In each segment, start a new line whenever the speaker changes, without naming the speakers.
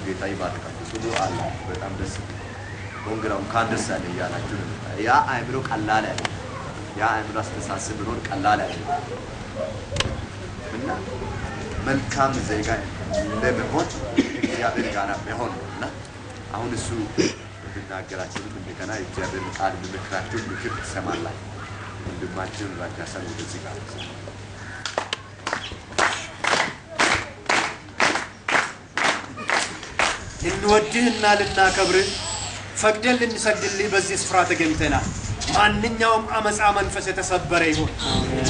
ጌታ ይባርካችሁ ስሙ አለ በጣም ደስ ወንግራው ካንደስ አለ ያላችሁ ያ አይምሮ ቀላል አለ ያ አይምሮ አስተሳሰብ ነው ቀላል አለ እና መልካም ዜጋ ለመሆን እግዚአብሔር ጋር መሆንና አሁን እሱ በተናገራችሁ እንደገና እግዚአብሔር ቃል በመክራችሁ ምክር ተሰማላችሁ ወንድማችን ራካሳን ወደዚህ ጋር እንወድህና ልናከብርህ ፈቅደን ልንሰግድልህ በዚህ ስፍራ ተገኝተናል ማንኛውም አመጻ መንፈስ የተሰበረ ይሁን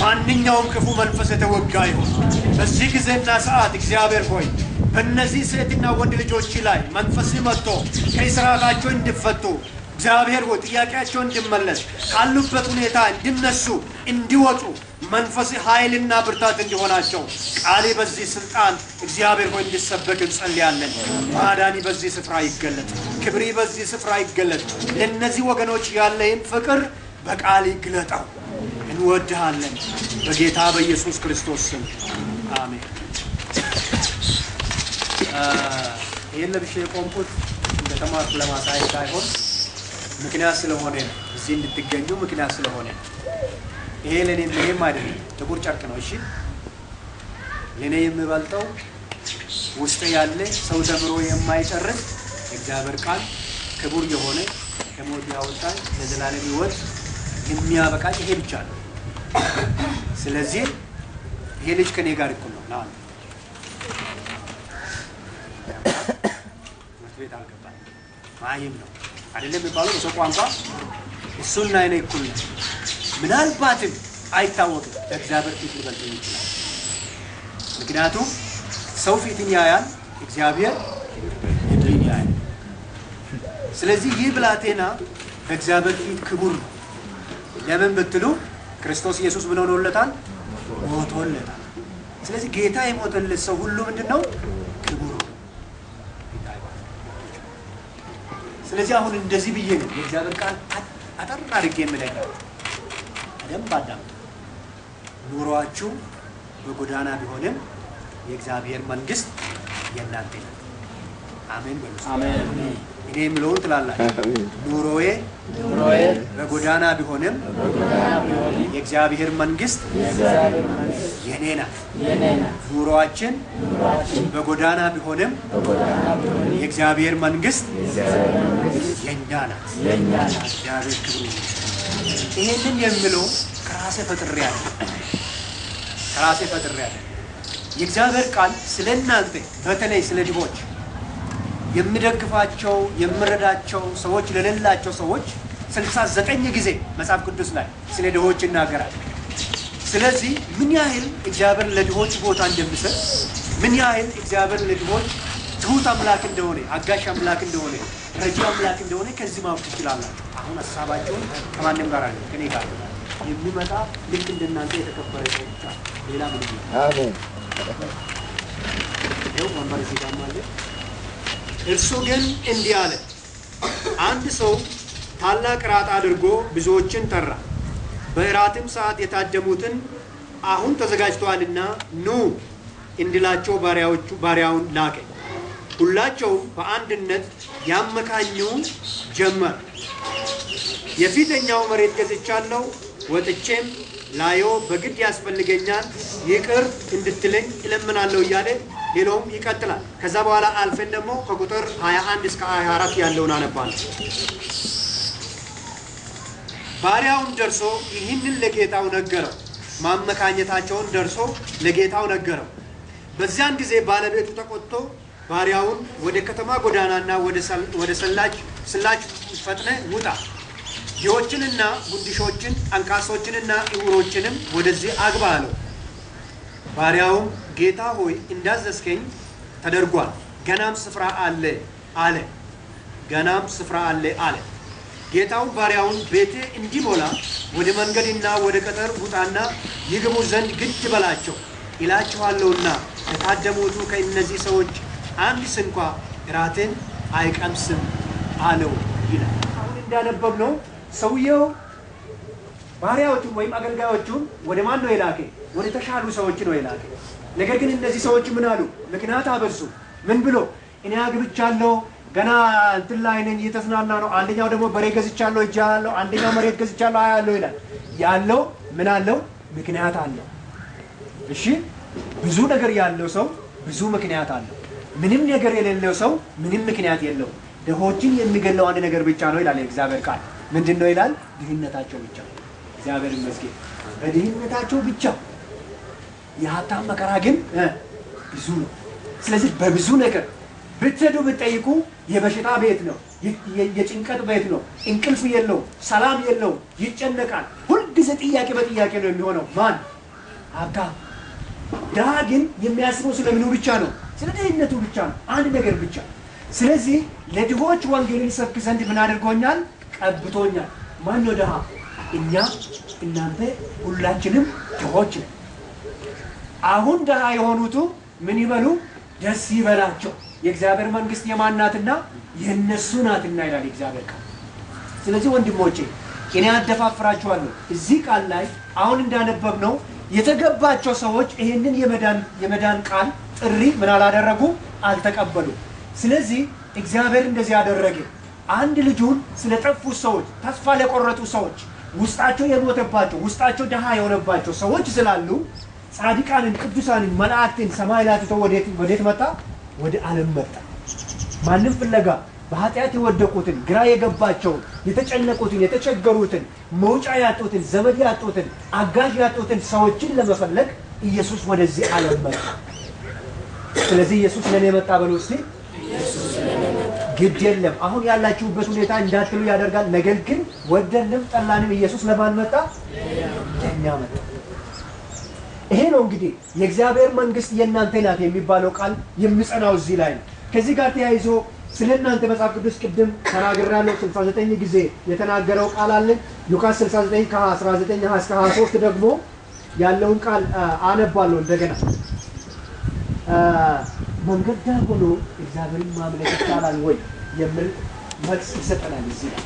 ማንኛውም ክፉ መንፈስ የተወጋ ይሁን በዚህ ጊዜና ሰዓት እግዚአብሔር ሆይ በእነዚህ ሴትና ወንድ ልጆች ላይ መንፈስ መጥቶ ከእስራታቸው እንዲፈቱ እግዚአብሔር ሆይ ጥያቄያቸው እንዲመለስ ካሉበት ሁኔታ እንዲነሱ እንዲወጡ መንፈስ ኃይልና ብርታት እንዲሆናቸው ቃሌ በዚህ ስልጣን እግዚአብሔር ሆይ እንዲሰበክ እንጸልያለን ማዳኒ በዚህ ስፍራ ይገለጥ ክብሪ በዚህ ስፍራ ይገለጥ ለነዚህ ወገኖች ያለህን ፍቅር በቃል ይግለጣው እንወድሃለን በጌታ በኢየሱስ ክርስቶስ ስም አሜን የለብሽ የቆምኩት እንደተማርኩ ለማሳየት ሳይሆን ምክንያት ስለሆነ እዚህ እንድትገኙ ምክንያት ስለሆነ ይሄ ለኔ ምንም አይደለም ጥቁር ጨርቅ ነው እሺ ለኔ የሚበልጠው ውስጥ ያለ ሰው ተምሮ የማይጨርስ እግዚአብሔር ቃል ክቡር የሆነ ከሞት ያወጣን ለዘላለም ሕይወት የሚያበቃ ይሄ ብቻ ነው ስለዚህ ይሄ ልጅ ከኔ ጋር እኩል ነው ናን መስቤት አልገባም ማይም ነው አይደለም የሚባለው በሰው ቋንቋ እሱና እኔ እኩል ነው ምናልባትም አይታወቅም እግዚአብሔር ፊት ሊበልጥ ይችላል ምክንያቱም ሰው ፊትን ያያል እግዚአብሔር ፊትን ያያል ስለዚህ ይህ ብላቴና በእግዚአብሔር ፊት ክቡር ነው ለምን ብትሉ ክርስቶስ ኢየሱስ ምን ሆኖለታል ሞቶለታል ስለዚህ ጌታ የሞተለት ሰው ሁሉ ምንድነው ክቡር ስለዚህ አሁን እንደዚህ ብዬ ነው የእግዚአብሔር ቃል አጠር አድርጌ የምነግራችሁ ደም ባዳም ኑሮአችሁ በጎዳና ቢሆንም የእግዚአብሔር መንግስት የእናንተ ነው አሜን በሉ አሜን እኔ ምሎን ትላላችሁ ኑሮዬ በጎዳና ቢሆንም የእግዚአብሔር መንግስት የኔ ናት ኑሮአችን በጎዳና ቢሆንም የእግዚአብሔር መንግስት የኛ ናት እግዚአብሔር ክብር ይሄንን የሚለው ከራሴ ፈጥሬያለሁ የእግዚአብሔር ቃል ስለናንተ በተለይ ስለ ድሆች የሚደግፋቸው የሚረዳቸው ሰዎች ለሌላቸው ሰዎች 69 ጊዜ መጽሐፍ ቅዱስ ላይ ስለ ድሆች ይናገራል ስለዚህ ምን ያህል እግዚአብሔር ለድሆች ቦታ እንደሚሰጥ ምን ያህል እግዚአብሔር ለድሆች ትሁት አምላክ እንደሆነ አጋሽ አምላክ እንደሆነ ረጂ አምላክ እንደሆነ ከዚህ ማወቅ ትችላላችሁ አሁን ሐሳባቸውን ከማንም ጋር አለ ከኔ ጋር የሚመጣ ልክ እንደናንተ የተከበረ ሰው ብቻ ሌላ ምንም አሜን ይኸው ወንበር እዚህ ማለት እርሱ ግን እንዲህ አለ አንድ ሰው ታላቅ ራት አድርጎ ብዙዎችን ጠራ በራትም ሰዓት የታደሙትን አሁን ተዘጋጅቷልና ኑ እንዲላቸው ባሪያውን ላከ ሁላቸው በአንድነት ያመካኙ ጀመር የፊተኛው መሬት ገዝቻለሁ ወጥቼም ላዮ በግድ ያስፈልገኛል ይቅር እንድትለኝ እለምናለሁ እያለ ሌላውም ይቀጥላል ከዛ በኋላ አልፈን ደግሞ ከቁጥር 21 እስከ 24 ያለውን አነባለሁ ባሪያውም ደርሶ ይህንን ለጌታው ነገረው ማመካኘታቸውን ደርሶ ለጌታው ነገረው በዚያን ጊዜ ባለቤቱ ተቆጥቶ ባሪያውን ወደ ከተማ ጎዳናና ወደ ስላች ፈጥነ ውጣ ጆችንና ጉንድሾችን አንካሶችንና እውሮችንም ወደዚህ አግባ አለው ባሪያውም ጌታ ሆይ እንዳዘዝከኝ ተደርጓል ገናም ስፍራ አለ ጌታው ባሪያውን ቤቴ እንዲሞላ ወደ መንገድና ወደ ቀጠር ውጣና ይግቡ ዘንድ ግድ በላቸው ይላችኋለሁና ተታደሙቱ ከእነዚህ ሰዎች አንድ ስንኳ ራትን አይቀምስም አለው ይላል አሁን እንዳነበብነው ሰውየው ባሪያዎቹን ወይም አገልጋዮቹን ወደ ማን ነው የላከ ወደ ተሻሉ ሰዎች ነው የላከ ነገር ግን እነዚህ ሰዎች ምን አሉ ምክንያት አበሱ ምን ብሎ እኔ አግብቻለሁ ገና እንትን ላይ ነኝ እየተዝናና ነው አንደኛው ደግሞ በሬ ገዝቻለሁ እጃለሁ አንደኛው መሬት ገዝቻለሁ አያለሁ ይላል ያለው ምን አለው ምክንያት አለው እሺ ብዙ ነገር ያለው ሰው ብዙ ምክንያት አለው ምንም ነገር የሌለው ሰው ምንም ምክንያት የለው ደሆችን የሚገለው አንድ ነገር ብቻ ነው ይላል እግዚአብሔር ቃል ምንድነው ይላል ድህነታቸው ብቻ እግዚአብሔር ይመስገን በድህነታቸው ብቻ የሀብታም መከራ ግን ብዙ ነው ስለዚህ በብዙ ነገር ብትሄዱ ብትጠይቁ የበሽታ ቤት ነው የጭንቀት ቤት ነው እንቅልፍ የለው ሰላም የለው ይጨነቃል ሁሉ ጊዜ ጥያቄ በጥያቄ ነው የሚሆነው ማን ሀብታም ድሃ ግን የሚያስበው ስለምኑ ብቻ ነው ስለ ድህነቱ ብቻ ነው አንድ ነገር ብቻ ስለዚህ ለድሆች ወንጌልን ሰብክ ዘንድ ምን አድርጎኛል ቀብቶኛል ማን ነው ድሃ እኛ እናንተ ሁላችንም ድሆች ነን አሁን ድሃ የሆኑት ምን ይበሉ ደስ ይበላቸው የእግዚአብሔር መንግስት የማናትና የነሱ ናትና ይላል እግዚአብሔር ቃል ስለዚህ ወንድሞቼ እኔ አደፋፍራችኋለሁ እዚህ ቃል ላይ አሁን እንዳነበብነው የተገባቸው ሰዎች ይሄንን የመዳን ቃል ጥሪ ምን አላደረጉ አልተቀበሉ ስለዚህ እግዚአብሔር እንደዚህ ያደረገ አንድ ልጁን ስለጠፉ ሰዎች ተስፋ ለቆረጡ ሰዎች ውስጣቸው የሞተባቸው ውስጣቸው ድሃ የሆነባቸው ሰዎች ስላሉ ጻድቃንን ቅዱሳንን መላእክትን ሰማይ ላይ ተው ወዴት መጣ ወደ ዓለም መጣ ማንም ፍለጋ በኃጢአት የወደቁትን ግራ የገባቸውን የተጨነቁትን የተቸገሩትን መውጫ ያጡትን ዘመድ ያጡትን አጋዥ ያጡትን ሰዎችን ለመፈለግ ኢየሱስ ወደዚህ ዓለም መጣ ስለዚህ ኢየሱስ ለኔ መጣ ብሎ እስቲ ግድ የለም አሁን ያላችሁበት ሁኔታ እንዳትሉ ያደርጋል ነገር ግን ወደንም ጠላንም ኢየሱስ ለማን መጣ ለኛ መጣ ይሄ ነው እንግዲህ የእግዚአብሔር መንግስት የእናንተ ናት የሚባለው ቃል የሚጸናው እዚህ ላይ ነው ከዚህ ጋር ተያይዞ ስለናንተ መጽሐፍ ቅዱስ ቅድም ተናግሬያለሁ 69 ጊዜ የተናገረው ቃል አለ ሉቃስ 69 ከ19 እስከ 23 ደግሞ ያለውን ቃል አነባለሁ እንደገና መንገድ ዳር ሆኖ እግዚአብሔርን ማምለክ ይቻላል ወይ የሚል መልስ ይሰጠናል እዚህ ላይ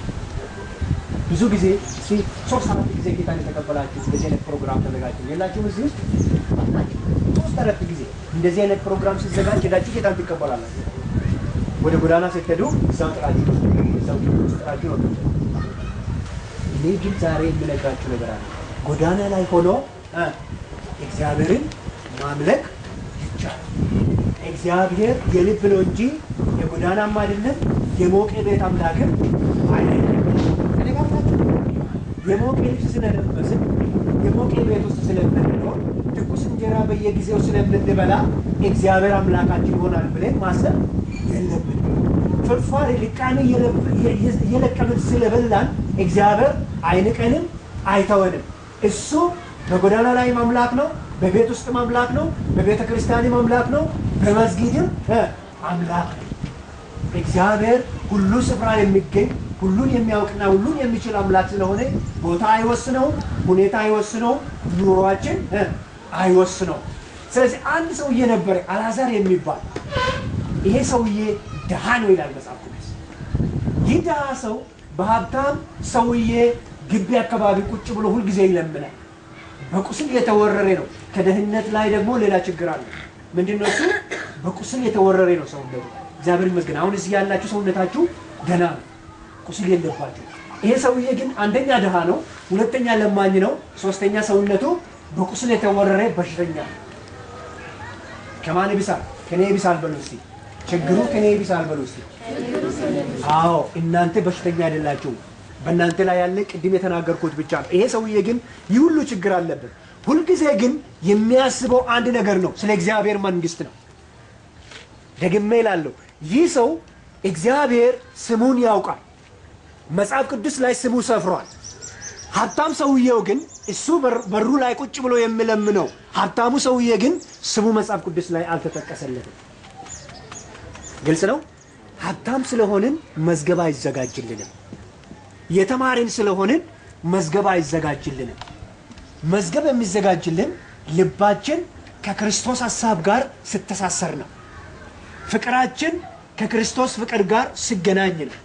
ብዙ ጊዜ እስቲ 3-4 ጊዜ ጌታን የተቀበላችሁ እንደዚህ አይነት ፕሮግራም ተዘጋጅቶ የላችሁም እዚህ ውስጥ 3-4 ጊዜ እንደዚህ አይነት ፕሮግራም ሲዘጋጅ ሄዳችሁ ጌታን ትቀበላላችሁ ወደ ጎዳና ስትሄዱ እዛው ጥራችሁ ነው እኔ ግን ዛሬ የምነግራችሁ ነገር አለ ጎዳና ላይ ሆኖ እግዚአብሔርን ማምለክ ይቻላል እግዚአብሔር የልብ ነው እንጂ የጎዳናም አይደለም የሞቀ ቤት አምላክም አይደለም የሞቀ ልብስ ስለለበስን የሞቀ ቤት ውስጥ ስለምንኖር ትኩስ እንጀራ በየጊዜው ስለምንበላ እግዚአብሔር አምላካችን ይሆናል ብለን ማሰብ የለብንም ፍርፋሪ ልቃኔ የለቀምን ስለበላን እግዚአብሔር አይንቀንም አይተወንም እሱ በጎዳና ላይ አምላክ ነው በቤት ውስጥ አምላክ ነው በቤተ ክርስቲያን አምላክ ነው በመስጊድም አምላክ ነው እግዚአብሔር ሁሉ ስፍራ የሚገኝ ሁሉን የሚያውቅና ሁሉን የሚችል አምላክ ስለሆነ ቦታ አይወስነው ሁኔታ አይወስነው ኑሯችን አይወስነው ስለዚህ አንድ ሰውዬ ነበር አልዓዛር የሚባል ይሄ ሰውዬ ድሃ ነው ይላል መጽሐፍ ቅዱስ ይህ ድሃ ሰው በሀብታም ሰውዬ ግቢ አካባቢ ቁጭ ብሎ ሁሉ ጊዜ ይለምናል በቁስል የተወረረ ነው ከደህንነት ላይ ደግሞ ሌላ ችግር አለ ምንድነው እሱ በቁስል የተወረረ ነው ሰውነቱ እግዚአብሔር ይመስገን አሁን እዚህ ያላችሁ ሰውነታችሁ ደህና ነው ቁስል የለባችሁ ይሄ ሰውዬ ግን አንደኛ ድሃ ነው ሁለተኛ ለማኝ ነው ሶስተኛ ሰውነቱ በቁስል የተወረረ በሽተኛ ከማን ይብሳል ከኔ ይብሳል በሉሲ ችግሩ ከኔ ይብሳል በሉሲ አዎ እናንተ በሽተኛ አይደላችሁ በእናንተ ላይ ያለ ቅድም የተናገርኩት ብቻ ይሄ ሰውዬ ግን ይሁሉ ችግር አለበት ሁሉ ጊዜ ግን የሚያስበው አንድ ነገር ነው ስለ እግዚአብሔር መንግስት ነው ደግሜ እላለሁ ይህ ሰው እግዚአብሔር ስሙን ያውቃል መጽሐፍ ቅዱስ ላይ ስሙ ሰፍሯል ሀብታም ሰውዬው ግን እሱ በሩ ላይ ቁጭ ብሎ የሚለምነው ሀብታሙ ሰውዬ ግን ስሙ መጽሐፍ ቅዱስ ላይ አልተጠቀሰለትም ግልጽ ነው ሀብታም ስለሆንን መዝገብ አይዘጋጅልንም የተማረን ስለሆንን መዝገብ አይዘጋጅልንም መዝገብ የሚዘጋጅልን ልባችን ከክርስቶስ ሐሳብ ጋር ሲተሳሰር ነው ፍቅራችን ከክርስቶስ ፍቅር ጋር ሲገናኝ ነው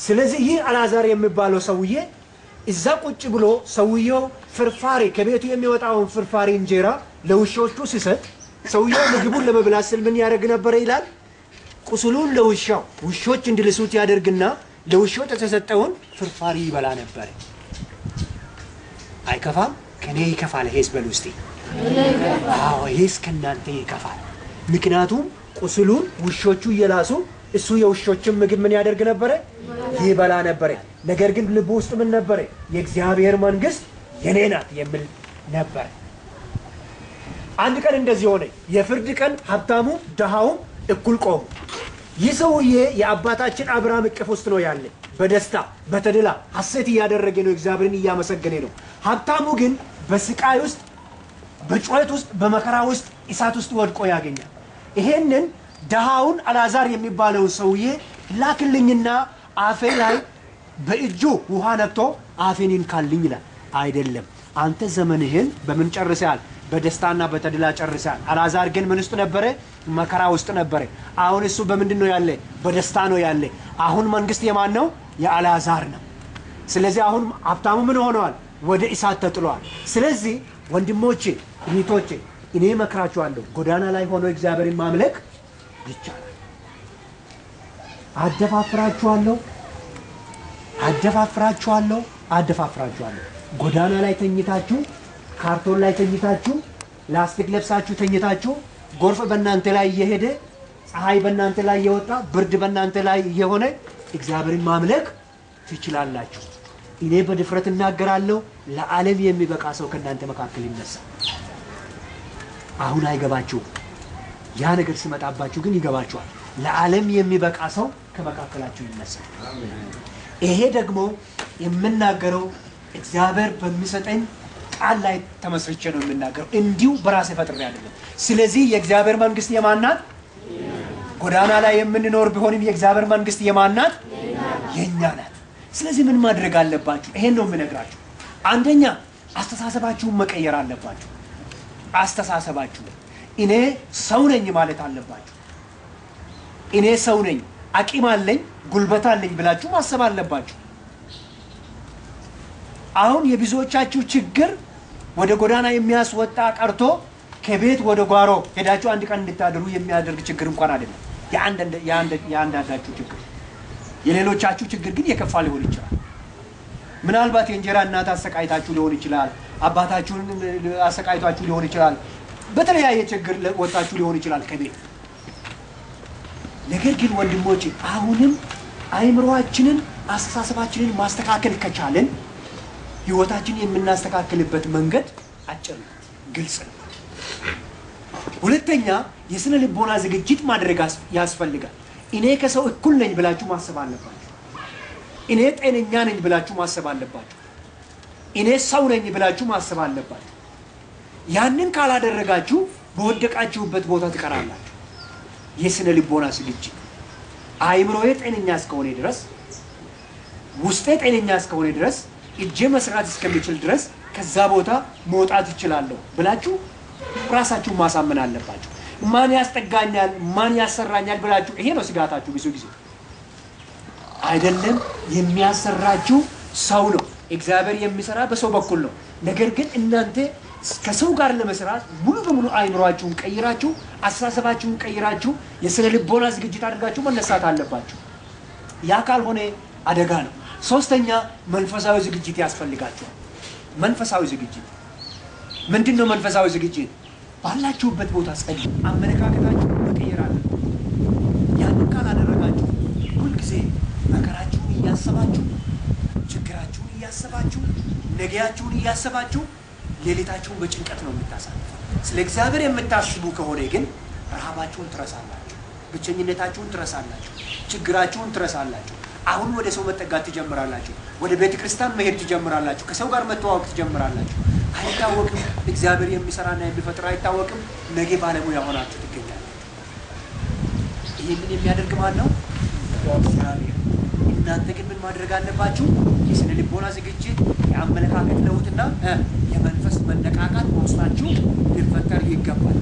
ስለዚህ ይህ አልዓዛር የሚባለው ሰውዬ እዛ ቁጭ ብሎ ሰውየው ፍርፋሪ ከቤቱ የሚወጣውን ፍርፋሪ እንጀራ ለውሾቹ ሲሰጥ ሰውየው ምግቡን ለመብላት ሲል ምን ያደርግ ነበር ይላል ቁስሉን ለውሻው ውሾች እንዲልሱት ያደርግና ለውሾች የተሰጠውን ፍርፋሪ ይበላ ነበር። አይከፋም? ከኔ ይከፋል። ሄስ በሉስቲ አዎ ሄስ ከናንተ ይከፋል። ምክንያቱም ቁስሉን ውሾቹ እየላሱ እሱ የውሾችን ምግብ ምን ያደርግ ነበር? ይበላ ነበር። ነገር ግን ልቡ ውስጥ ምን ነበር? የእግዚአብሔር መንግስት የኔ ናት የሚል ነበር። አንድ ቀን እንደዚህ ሆነ። የፍርድ ቀን ሀብታሙ ደሃውም እኩል ቆሙ። ይህ ሰውዬ የአባታችን አብርሃም እቅፍ ውስጥ ነው ያለ። በደስታ በተድላ ሐሴት እያደረገ ነው፣ እግዚአብሔርን እያመሰገነ ነው። ሀብታሙ ግን በስቃይ ውስጥ በጩኸት ውስጥ በመከራ ውስጥ እሳት ውስጥ ወድቆ ያገኛል። ይሄንን ደሃውን አልዓዛር የሚባለው ሰውዬ ላክልኝና አፌ ላይ በእጁ ውሃ ነክቶ አፌን ይንካልኝ ይላል። አይደለም አንተ ዘመንህን በምን ጨርሰሃል? በደስታና በተድላ ጨርሰሃል። አልዓዛር ግን ምን ውስጥ ነበረ? መከራ ውስጥ ነበረ። አሁን እሱ በምንድን ነው ያለ? በደስታ ነው ያለ። አሁን መንግስት የማን ነው? የአልዓዛር ነው። ስለዚህ አሁን ሀብታሙ ምን ሆነዋል? ወደ እሳት ተጥሏል። ስለዚህ ወንድሞቼ እህቶቼ እኔ መክራችኋለሁ፣ ጎዳና ላይ ሆኖ እግዚአብሔርን ማምለክ ይቻላል። አደፋፍራችኋለሁ። ጎዳና ላይ ተኝታችሁ፣ ካርቶን ላይ ተኝታችሁ፣ ላስቲክ ለብሳችሁ ተኝታችሁ፣ ጎርፍ በእናንተ ላይ እየሄደ ፀሐይ በእናንተ ላይ እየወጣ ብርድ በእናንተ ላይ እየሆነ እግዚአብሔርን ማምለክ ትችላላችሁ። እኔ በድፍረት እናገራለሁ፣ ለዓለም የሚበቃ ሰው ከእናንተ መካከል ይነሳል። አሁን አይገባችሁም። ያ ነገር ሲመጣባችሁ ግን ይገባችኋል። ለዓለም የሚበቃ ሰው ከመካከላችሁ ይነሳል። ይሄ ደግሞ የምናገረው እግዚአብሔር በሚሰጠኝ ቃል ላይ ተመስርቼ ነው የምናገረው። እንዲሁ በራሴ ፈጥሬ አይደለም። ስለዚህ የእግዚአብሔር መንግስት የማን ናት? ጎዳና ላይ የምንኖር ቢሆንም የእግዚአብሔር መንግስት የማን ናት? የኛ ናት። ስለዚህ ምን ማድረግ አለባችሁ? ይሄን ነው የምነግራችሁ። አንደኛ አስተሳሰባችሁን መቀየር አለባችሁ። አስተሳሰባችሁ እኔ ሰው ነኝ ማለት አለባችሁ። እኔ ሰው ነኝ፣ አቂም አለኝ፣ ጉልበት አለኝ ብላችሁ ማሰብ አለባችሁ። አሁን የብዙዎቻችሁ ችግር ወደ ጎዳና የሚያስወጣ ቀርቶ ከቤት ወደ ጓሮ ሄዳችሁ አንድ ቀን እንድታደሩ የሚያደርግ ችግር እንኳን አይደለም። የአንዳንዳችሁ ችግር፣ የሌሎቻችሁ ችግር ግን የከፋ ሊሆን ይችላል። ምናልባት የእንጀራ እናት አሰቃይታችሁ ሊሆን ይችላል። አባታችሁን አሰቃይታችሁ ሊሆን ይችላል። በተለያየ ችግር ወጣችሁ ሊሆን ይችላል ከቤት። ነገር ግን ወንድሞቼ አሁንም አይምሮአችንን አስተሳሰባችንን ማስተካከል ከቻለን ህይወታችንን የምናስተካክልበት መንገድ አጭር ነው፣ ግልጽ ነው። ሁለተኛ የስነ ልቦና ዝግጅት ማድረግ ያስፈልጋል። እኔ ከሰው እኩል ነኝ ብላችሁ ማሰብ አለባችሁ። እኔ ጤነኛ ነኝ ብላችሁ ማሰብ አለባችሁ። እኔ ሰው ነኝ ብላችሁ ማሰብ አለባችሁ። ያንን ካላደረጋችሁ በወደቃችሁበት ቦታ ትቀራላችሁ። የስነ ልቦና ዝግጅት አይምሮዬ ጤነኛ እስከሆነ ድረስ፣ ውስጤ ጤነኛ እስከሆነ ድረስ፣ እጄ መስራት እስከሚችል ድረስ ከዛ ቦታ መውጣት ይችላለሁ ብላችሁ ራሳችሁን ማሳመን አለባችሁ። ማን ያስጠጋኛል፣ ማን ያሰራኛል ብላችሁ፣ ይሄ ነው ስጋታችሁ ብዙ ጊዜ። አይደለም የሚያሰራችሁ ሰው ነው። እግዚአብሔር የሚሰራ በሰው በኩል ነው። ነገር ግን እናንተ ከሰው ጋር ለመስራት ሙሉ በሙሉ አይምሮአችሁን ቀይራችሁ፣ አስተሳሰባችሁን ቀይራችሁ የስነ ልቦና ዝግጅት አድርጋችሁ መነሳት አለባችሁ። ያ ካልሆነ አደጋ ነው። ሶስተኛ መንፈሳዊ ዝግጅት ያስፈልጋችኋል። መንፈሳዊ ዝግጅት ምንድነው? መንፈሳዊ ዝግጅት ባላችሁበት ቦታ ጸልዩ። አመለካከታችሁን መቀየር አለባችሁ። ያንን ካላደረጋችሁ ሁልጊዜ መከራችሁን እያሰባችሁ፣ ችግራችሁን እያሰባችሁ፣ ነገያችሁን እያሰባችሁ ሌሊታችሁን በጭንቀት ነው የምታሳልፉት። ስለ እግዚአብሔር የምታስቡ ከሆነ ግን ረሃባችሁን ትረሳላችሁ፣ ብቸኝነታችሁን ትረሳላችሁ፣ ችግራችሁን ትረሳላችሁ። አሁን ወደ ሰው መጠጋት ትጀምራላችሁ። ወደ ቤተ ክርስቲያን መሄድ ትጀምራላችሁ። ከሰው ጋር መተዋወቅ ትጀምራላችሁ። አይታወቅም፣ እግዚአብሔር የሚሰራና የሚፈጥር አይታወቅም። ነገ ባለሙያ ሆናችሁ ትገኛላችሁ። ይህንን የሚያደርግ ማን ነው? እግዚአብሔር። እናንተ ግን ምን ማድረግ አለባችሁ? የስነ ልቦና ዝግጅት፣ የአመለካከት ለውጥና የመንፈስ መነቃቃት በውስጣችሁ ሊፈጠር ይገባል።